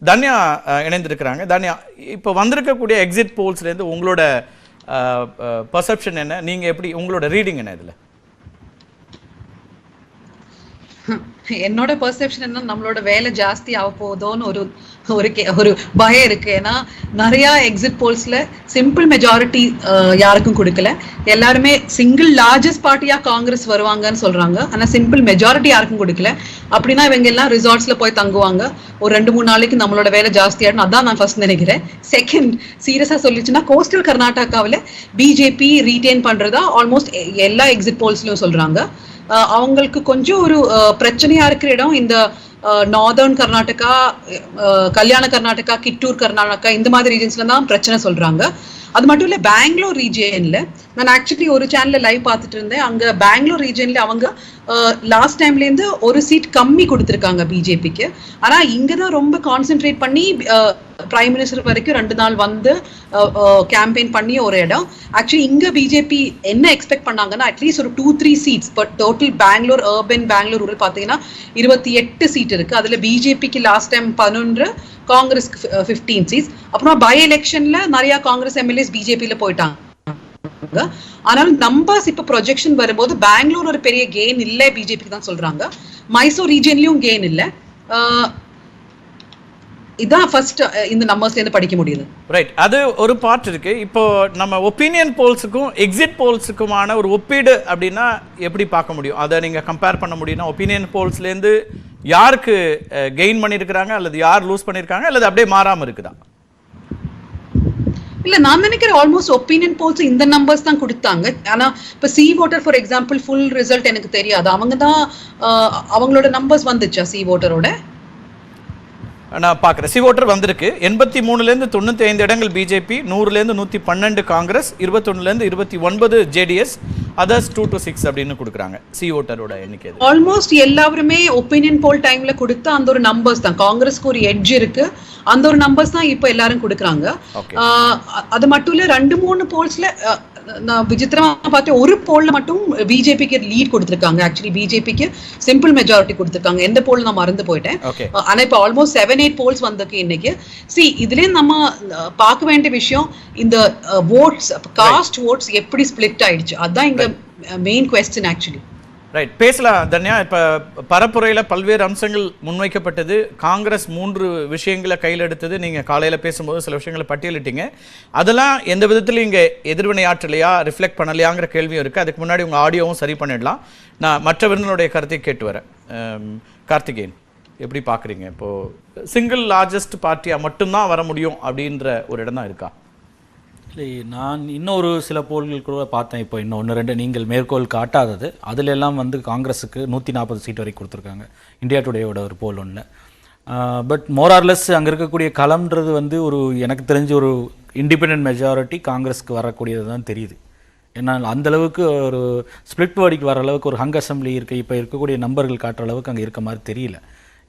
தன்யா இணைந்திருக்கிறாங்க. தன்யா, இப்போ வந்திருக்கக்கூடிய எக்ஸிட் போல்ஸ்லேருந்து உங்களோட பர்செப்ஷன் என்ன? நீங்கள் எப்படி, உங்களோட ரீடிங் என்ன இதில்? என்னோட பெர்செப்ஷன் என்ன, நம்மளோட வேலை ஜாஸ்தி ஆக போதோன்னு ஒரு பயம் இருக்கு. ஏன்னா நிறைய எக்ஸிட் போல்ஸ்ல சிம்பிள் மெஜாரிட்டி யாருக்கும் கொடுக்கல. எல்லாருமே சிங்கிள் லார்ஜஸ்ட் பார்ட்டியா காங்கிரஸ் வருவாங்கன்னு சொல்றாங்க. ஆனா சிம்பிள் மெஜாரிட்டி யாருக்கும் கொடுக்கல. அப்படின்னா இவங்க எல்லாம் ரிசார்ட்ஸ்ல போய் தங்குவாங்க. ஒரு 2-3 நாளைக்கு நம்மளோட வேலை ஜாஸ்தியாடும். அதான் நான் ஃபர்ஸ்ட் நினைக்கிறேன். செகண்ட், சீரியஸா சொல்லிச்சுன்னா கோஸ்டல் கர்நாடகாவில் பிஜேபி ரீடைன் பண்றதா ஆல்மோஸ்ட் எல்லா எக்ஸிட் போல்ஸ்லயும் சொல்றாங்க. அவங்களுக்கு கொஞ்சம் ஒரு பிரச்சனையா இருக்கிற இடம் இந்த நார்தர்ன் கர்நாடகா, கல்யாண கர்நாடகா, கிட்டூர் கர்நாடகா, இந்த மாதிரி ரீஜன்ஸ்ல தான் பிரச்சனை சொல்றாங்க. அது மட்டும் இல்ல, பெங்களூர் ரீஜியன்ல நான் ஆக்சுவலி ஒரு சேனல்ல லைவ் பார்த்துட்டு இருந்தேன். அங்க பெங்களூர் ரீஜியன்ல அவங்க லாஸ்ட் டைம்ல இருந்து ஒரு சீட் கம்மி கொடுத்துருக்காங்க பிஜேபிக்கு. ஆனா இங்கதான் ரொம்ப கான்சென்ட்ரேட் பண்ணி பிரைம் மினிஸ்டர் வரைக்கும் 2 நாள் வந்து கேம்பெயின் பண்ணி ஒரு இடம். ஆக்சுவலி இங்க பிஜேபி என்ன எக்ஸ்பெக்ட் பண்ணாங்கன்னா அட்லீஸ்ட் ஒரு 2-3 seats. But total Bangalore urban, Bangalore rural பாத்தீங்கன்னா 28 சீட் இருக்கு. அதுல பிஜேபிக்கு லாஸ்ட் டைம் 11, காங்கிரஸ்க்கு 15 சீட்ஸ். அப்புறம் பை எலெக்ஷன்ல நிறைய காங்கிரஸ் எம்எல்ஏஸ் பிஜேபியில போயிட்டாங்க. ஆனாலும் நம்பர்ஸ் இப்ப ப்ரொஜெக்ஷன் வரும்போது பெங்களூர் ஒரு பெரிய கெயின் இல்ல பிஜேபிக்கு தான் சொல்றாங்க. மைசூர் ரீஜன்லயும் கெயின் இல்ல. இதான் ஃபர்ஸ்ட் இந்த நம்பர்ஸ்ல இருந்து படிக்க முடியுது. ரைட், அது ஒரு பார்ட் இருக்கு. இப்போ நம்ம ஒப்பீனியன் போல்ஸுக்கும் எக்ஸிட் போல்ஸுக்குமான ஒரு ஒப்பீடு அப்படின்னா எப்படி பார்க்க முடியும்? அதை நீங்க கம்பேர் பண்ண முடியும்னா ஒப்பீனியன் போல்ஸ்லேருந்து யாருக்கு கெயின் பண்ணியிருக்கிறாங்க, அல்லது யார் லூஸ் பண்ணியிருக்காங்க, அல்லது அப்படியே மாறாம இருக்குதா? இல்ல, நான் நினைக்கிறேன் ஆல்மோஸ்ட் ஒப்பீனியன் போல்ஸ் இந்த நம்பர்ஸ் தான் கொடுத்தாங்க. ஆனா இப்ப C voter for example full result எனக்கு தெரியாது. அவங்க தான் அவங்களோட நம்பர்ஸ் வந்துச்சா சி ஓட்டரோட? நான் பார்க்குறேன். சி ஓட்டர் வந்திருக்கு. 83லேருந்து 95 இடங்கள் பிஜேபி, 100லேருந்து 112 காங்கிரஸ், 21லேருந்து 29 ஜேடிஎஸ், அதர்ஸ் 2 to 6 அப்படின்னு கொடுக்குறாங்க. சி ஓட்டரோட எண்ணிக்கை ஆல்மோஸ்ட் எல்லாருமே ஒப்பீனியன் போல் டைம்ல கொடுத்த அந்த ஒரு நம்பர்ஸ் தான். காங்கிரஸ்க்கு ஒரு எட்ஜ் இருக்கு, அந்த ஒரு நம்பர்ஸ் தான் இப்ப எல்லாரும் கொடுக்குறாங்க. அது மட்டும் இல்ல, 2-3 போல்ஸ்ல நான் விசித்திரமா பார்த்தேன். ஒரு போல்ல மட்டும் பிஜேபிக்கு லீட் கொடுத்திருக்காங்க. ஆக்சுவலி பிஜேபிக்கு சிம்பிள் மெஜாரிட்டி கொடுத்திருக்காங்க. எந்த போல் நான் மறந்து போயிட்டேன். ஆனா இப்ப ஆல்மோஸ்ட் 7-8 போல்ஸ் வந்திருக்கு இன்னைக்கு. இதுல நம்ம பார்க்க வேண்டிய விஷயம், இந்த ஓட்ஸ், காஸ்ட் ஓட்ஸ் எப்படி ஸ்பிளிட் ஆயிடுச்சு, அதான் இங்க மெயின் குவெஸ்சன் ஆக்சுவலி. ரைட், பேசலாம் தன்யா. இப்போ பரப்புரையில் பல்வேறு அம்சங்கள் முன்வைக்கப்பட்டது. காங்கிரஸ் 3 விஷயங்களை கையில் எடுத்தது. நீங்கள் காலையில் பேசும்போது சில விஷயங்களை பட்டியலிட்டீங்க. அதெல்லாம் எந்த விதத்தில் இங்கே எதிர்வினை ஆற்றலையா, ரிஃப்ளெக்ட் பண்ணலையாங்கிற கேள்வியும் இருக்குது. அதுக்கு முன்னாடி உங்கள் ஆடியோவும் சரி பண்ணிடலாம். நான் மற்றவர்களுடைய கருத்தை கேட்டு வரேன். கார்த்திகேயன், எப்படி பார்க்குறீங்க? இப்போது சிங்கிள் லார்ஜஸ்ட் பார்ட்டியாக மட்டும்தான் வர முடியும் அப்படின்ற ஒரு இடம் தான் இருக்கா? இல்லை, நான் இன்னொரு சில போல்கள் கூட பார்த்தேன். இப்போ இன்னும் 1-2 நீங்கள் மேற்கோள் காட்டாதது, அதில் எல்லாம் வந்து காங்கிரஸுக்கு 140 சீட் வரைக்கும் கொடுத்துருக்காங்க. இந்தியா டுடேயோட ஒரு போல் ஒன்று. பட் மோரார்லெஸ் அங்கே இருக்கக்கூடிய களம்ன்றது வந்து ஒரு, எனக்கு தெரிஞ்ச ஒரு இண்டிபெண்ட் மெஜாரிட்டி காங்கிரஸுக்கு வரக்கூடியது தான் தெரியுது. ஏன்னா அந்தளவுக்கு ஒரு ஸ்பிளிட் வேர்டிக்கு வர அளவுக்கு ஒரு ஹங் அசம்பிளி இருக்குது. இப்போ இருக்கக்கூடிய நம்பர்கள் காட்டுற அளவுக்கு அங்கே இருக்க மாதிரி தெரியல.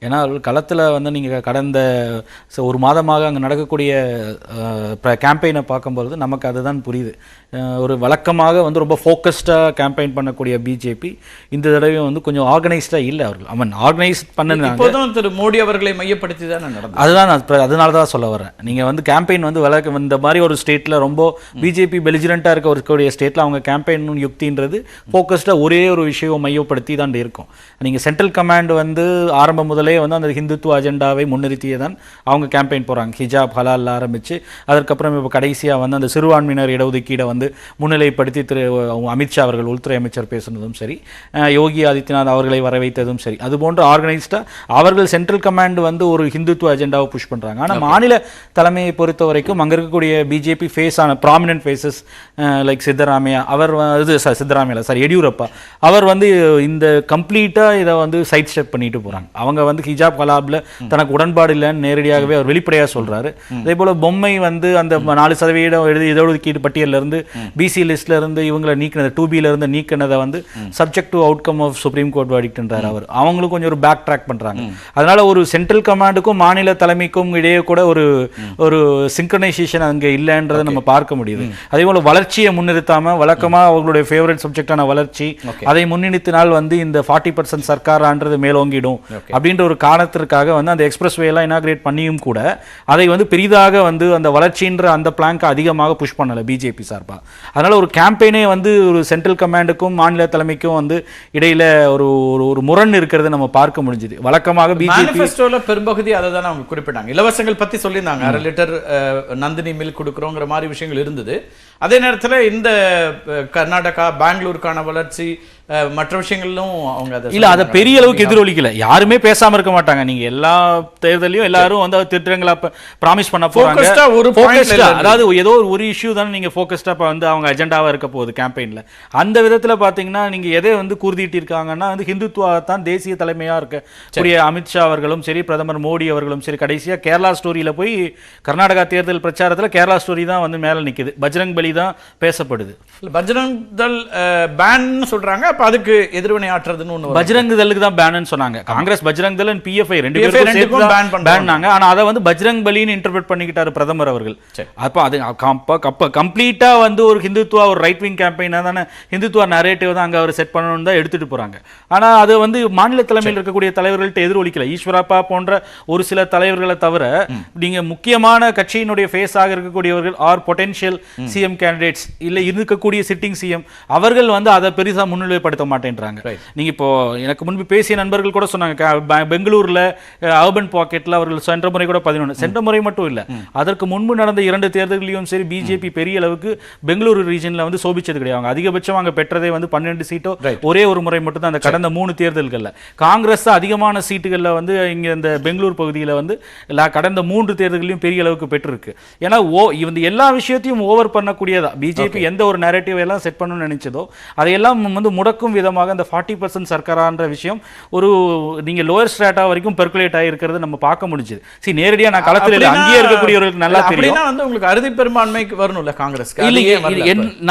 ஏன்னா களத்தில் வந்து நீங்கள் கடந்த ஒரு மாதமாக அங்கே நடக்கக்கூடிய கேம்பெயினை பார்க்கும்பொழுது நமக்கு அதுதான் புரியுது. ஒரு வழக்கமாக வந்து ரொம்ப ஃபோக்கஸ்டாக கேம்பெயின் பண்ணக்கூடிய பிஜேபி இந்த தடவை வந்து கொஞ்சம் ஆர்கனைஸ்டாக இல்லை. அவர்கள் ஆர்கனைஸ் பண்ணாங்க. திரு மோடி அவர்களை மையப்படுத்தி தான் நடந்தது. அதுதான் நான் அதனால தான் சொல்ல வரேன். நீங்கள் வந்து கேம்பெயின் வந்து இந்த மாதிரி ஒரு ஸ்டேட்டில் ரொம்ப பிஜேபி பெலிஜரண்ட்டாக இருக்கக்கூடிய ஸ்டேட்டில் அவங்க கேம்பெயின் யுக்தின்றது ஃபோக்கஸ்டாக ஒரே ஒரு விஷயம் மையப்படுத்தி தான் இருக்கும். நீங்கள் சென்ட்ரல் கமாண்ட் வந்து ஆரம்பம் முதலே வந்து அந்த ஹிந்துத்துவ அஜெண்டாவை முன்னிறுத்தியே தான் அவங்க கேம்பெயின் போகிறாங்க. ஹிஜாப் ஹலால் ஆரம்பித்து அதுக்கப்புறம் இப்போ கடைசியாக வந்து அந்த சிறுபான்மையினர் இடஒதுக்கீடை வந்து முன்னிலைப்படுத்தி திரு அமித்ஷா அவர்கள், உள்துறை அமைச்சர் பேசுனதும் சரி, யோகி ஆதித்யநாத் அவர்களை வரவைத்ததும் சரி, அதுபோன்ற ஆர்கனைஸ்டாக அவர்கள் சென்ட்ரல் கமாண்ட் வந்து ஒரு ஹிந்துத்துவ அஜெண்டாவை புஷ் பண்ணுறாங்க. ஆனால் மாநில தலைமையை பொறுத்த வரைக்கும் அங்கே இருக்கக்கூடிய பிஜேபி ஃபேஸ் ஆன ப்ராமினன்ட் ஃபேஸஸ் லைக் சித்தராமையா, அவர் சித்தராமையா சாரி எடியூரப்பா, அவர் வந்து இந்த கம்ப்ளீட்டாக இதை வந்து சைட் ஸ்டெப் பண்ணிட்டு போகிறாங்க. அவங்க வந்து ஹிஜாப் கலாப்ல தனக்கு உடன்பாடு இல்லைன்னு நேரடியாகவே அவர் வெளிப்படையாக சொல்றாரு. அதே போல பொம்மை வந்து அந்த 4% இடஒதுக்கீடு பட்டியலில் இருந்து பிசி லிஸ்ட்ல இருந்து இவங்களை நீக்கினது, 2B இருந்து நீக்கினதை வந்து subject to outcome of Supreme Court வடிக்கிறார் அவர். அவங்களும் கொஞ்சம் ஒரு பேக் ட்ராக் பண்றாங்க. அதனால ஒரு சென்ட்ரல் கமாண்டுக்கும் மாநில தலைமைக்கும் இடையே கூட ஒரு சிங்க்ரனைசேஷன் அங்கே இல்லைன்றதை நம்ம பார்க்க முடியுது. அதே போல வளர்ச்சியை முன்னிறுத்தாம வழக்கமாக அவங்களுடைய ஃபேவரட் சப்ஜெக்டான வளர்ச்சி, அதை முன்னிறுத்தினால் வந்து இந்த 40% சர்க்காரான்றது மேலோங்கிடும் அப்படின்ற அப்படின்ற ஒரு காரணத்திற்காக வந்து அந்த எக்ஸ்பிரஸ் வே எல்லாம் இனாகிரேட் பண்ணியும் கூட அதை வந்து பெரிதாக வந்து அந்த வளர்ச்சின்ற அந்த பிளாங்க்கு அதிகமாக புஷ் பண்ணலை பிஜேபி சார்பா. அதனால ஒரு கேம்பெயினே வந்து ஒரு சென்ட்ரல் கமாண்டுக்கும் மாநில தலைமைக்கும் வந்து இடையில ஒரு ஒரு முரண் இருக்கிறது நம்ம பார்க்க முடிஞ்சுது. வழக்கமாக பிஜேபி மேனிஃபெஸ்டோல பெரும்பகுதி அதை தான் அவங்க குறிப்பிட்டாங்க. இலவசங்கள் பத்தி சொல்லியிருந்தாங்க, 1/2 லிட்டர் நந்தினி மில்க் கொடுக்குறோங்கிற மாதிரி விஷயங்கள் இருந்தது. அதே நேரத்துல இந்த கர்நாடகா பெங்களூருக்கான வளர்ச்சி மற்ற விஷயங்களும் அவங்க அதை பெரிய அளவுக்கு எதிரொலிக்கல. யாருமே பேசாம இருக்க மாட்டாங்க. நீங்க எல்லா தேர்தலையும் எல்லாரும் வந்து திட்டங்களை ப்ராமிஸ் பண்ண போறாங்க. அதாவது ஏதோ ஒரு இஷ்யூ தானே நீங்க ஃபோக்கஸ்டா வந்து அவங்க அஜெண்டாவா இருக்க போகுது கேம்பெயின்ல. அந்த விதத்துல பாத்தீங்கன்னா நீங்க எதை வந்து கூர்திட்டு இருக்காங்கன்னா வந்து ஹிந்துத்துவா தான் தேசிய தலைமையா இருக்கக்கூடிய அமித்ஷா அவர்களும் சரி, பிரதமர் மோடி அவர்களும் சரி, கடைசியா கேரளா ஸ்டோரியில போய் கர்நாடகா தேர்தல் பிரச்சாரத்துல கேரளா ஸ்டோரி தான் வந்து மேல நிக்குது. பஜ்ரங் பலி தான் பேசப்படுது. பஜ்ரங் தள் பேன் சொல்றாங்க. அப்ப அதுக்கு எதிர்வினை ஆற்றுறதுன்னு ஒண்ணு, பஜ்ரங் தளுக்கு தான் பேன் சொன்னாங்க. காங்கிரஸ் பஜ்ரங் தள் அண்ட் பிஎஃப்ஐ ரெண்டு பேரும் பேன் பண்ணாங்க. ஆனா அதை வந்து பஜ்ரங் பலின்னு இன்டர்பிரட் பண்ணிக்கிட்டாரு பிரதமர் அவர்கள். அப்ப அது கம்ப்ளீட்டா வந்து ஒரு ஹிந்துத்துவா ஒரு ரைட் விங் கேம்பெயினா தானே ஹிந்துத்துவா நரேட்டிவ் தான் அங்க அவர் செட் பண்ணணும்னு தான் எடுத்துட்டு போறாங்க. ஆனா அது வந்து மாநில தலைமையில் இருக்கக்கூடிய தலைவர்கள்ட்ட எதிரொலிக்கல. ஈஸ்வரப்பா போன்ற ஒரு சில தலைவர்களை தவிர நீங்க முக்கியமான கட்சியினுடைய ஃபேஸ் ஆக இருக்கக்கூடியவர்கள் ஆர் பொட்டென்ஷியல் சிஎம் கேண்டிடேட்ஸ் இல்ல இருக்கக்கூடிய சிட்டிங் சிஎம் அவர்கள் வந்து அதை பெரிசா முன்னிலைப்படுத்த மாட்டேன்றாங்க. நீங்க இப்போ எனக்கு முன்பு பேசிய நண்பர்கள் கூட சொன்னாங்க, பெங்களூர்ல அர்பன் பாக்கெட்ல அவர்கள் சென்ற முறை கூட 11 சென்ற முறை மட்டும் இல்ல, அதற்கு முன்பு நடந்த 2 தேர்தல்களையும் சரி பிஜேபி பெரிய அளவுக்கு பெங்களூரு ரீஜன்ல வந்து சோபிச்சது கிடையாது. அதிகபட்சம் அங்க பெற்றதே வந்து 12 சீட்டோ ஒரே ஒரு முறை மட்டும் தான் அந்த கடந்த 3 தேர்தல்கள்ல. காங்கிரஸ் அதிகமான சீட்டுகள்ல வந்து இங்க இந்த பெங்களூர் பகுதியில வந்து கடந்த 3 தேர்தல்களையும் பெரிய அளவுக்கு பெற்றிருக்கு. ஏன்னா இந்த எல்லா விஷயத்தையும் ஓவர் பண்ணக்கூடியதா பிஜேபி எந்த ஒரு நரேட்டிவ் எல்லாம் செட் பண்ணணும்னு நினைச்சதோ அதையெல்லாம் வந்து முடக்கும் விதமாக அந்த 40% சர்க்காரான்ற விஷயம் ஒரு நீங்க லோயர் ஸ்ட்ராட்டா வரைக்கும் பெர்குலேட் ஆகிருக்கிறது நம்ம பார்க்க முடிஞ்சது. சரி, நேரடியா நான் களத்தில் அங்கேயே இருக்கக்கூடியவர்களுக்கு நல்லா தெரியும். வந்து உங்களுக்கு அறுதி பெரும்பான்மைக்கு வரணும்ல காங்கிரஸ்.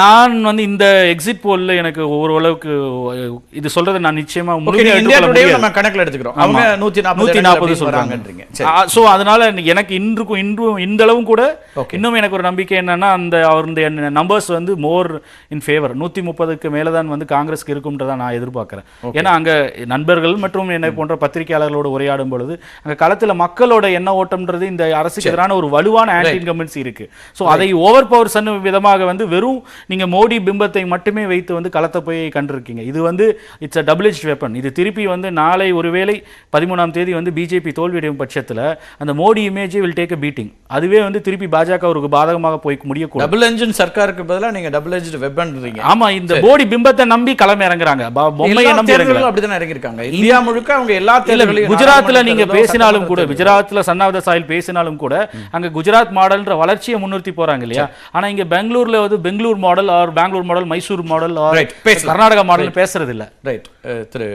நான் வந்து இந்த எக்ஸிட் போல்ல எனக்கு ஓரளவுக்கு இது சொல்றது நான் நிச்சயமா நம்ம கணக்கில் எடுத்துக்கிறோம். அவங்க 140 சொல்றாங்கன்றீங்க. சோ அதனால எனக்கு இன்றும் இந்த அளவும் கூட இன்னும் எனக்கு ஒரு நம்பிக்கை என்னன்னா அந்த அவருடைய நம்பர்ஸ் வந்து மோர் இன் ஃபேவர் 130க்கு மேலதான் வந்து காங்கிரஸ்க்கு இருக்கும்ன்றதை நான் எதிர்பார்க்கிறேன். ஏன்னா அங்க நண்பர்கள் மற்றும் என்னை போன்ற பத்திரிகையாளர்களோடு உரையாடும் பொழுது அங்க களத்துல மக்களோட எண்ண ஓட்டம்ன்றது இந்த அரசுக்கு எதிரான ஒரு வலுவான ஆன்டி இன்கம்பன்சி இருக்கு. ஸோ அதை ஓவர் பவர் சன் விதமாக வந்து வெறும் நீங்க மோடி பிம்பத்தை மட்டுமே வைத்து வந்து களத்தை போய் கண்டிருக்கீங்க. இது வந்து it's a double edge weapon. இது திருப்பி வந்து நாளை ஒருவேளை 13ஆம் தேதி வந்து பிஜேபி தோல்வியடையும் பட்சத்தில் அந்த Modi image will take a beating. அதுவே வந்து திருப்பி பாஜக ஒரு பாதகமாக போய் முடியக்கூடாது. டபுள் என்ஜின் சர்க்காருக்கு பதிலாக நீங்க டபுள் எட்ஜ் வெப்பன்றீங்க. ஆமா, இந்த மோடி பிம்பத்தை நம்பி களம் இறங்குறாங்க, பொம்மையை நம்பி அப்படிதான் இறங்கிருக்காங்க. இந்தியா முழுக்க அவங்க எல்லா தேர்தல்களையும் குஜராத்ல நீங்க பேசினாலும் கூட, குஜராத்ல சன்னாவத சாயில் பேசினாலும் கூட அங்க குஜராத் மாடல்ன்ற வளர்ச்சியை முன்னிறுத்தி போறாங்க இல்லையா. ஆனா இங்க பெங்களூர்ல வந்து Bangalore model or Bangalore model, Mysore model or Karnataka model பேசுறது இல்ல. ரைட் திரு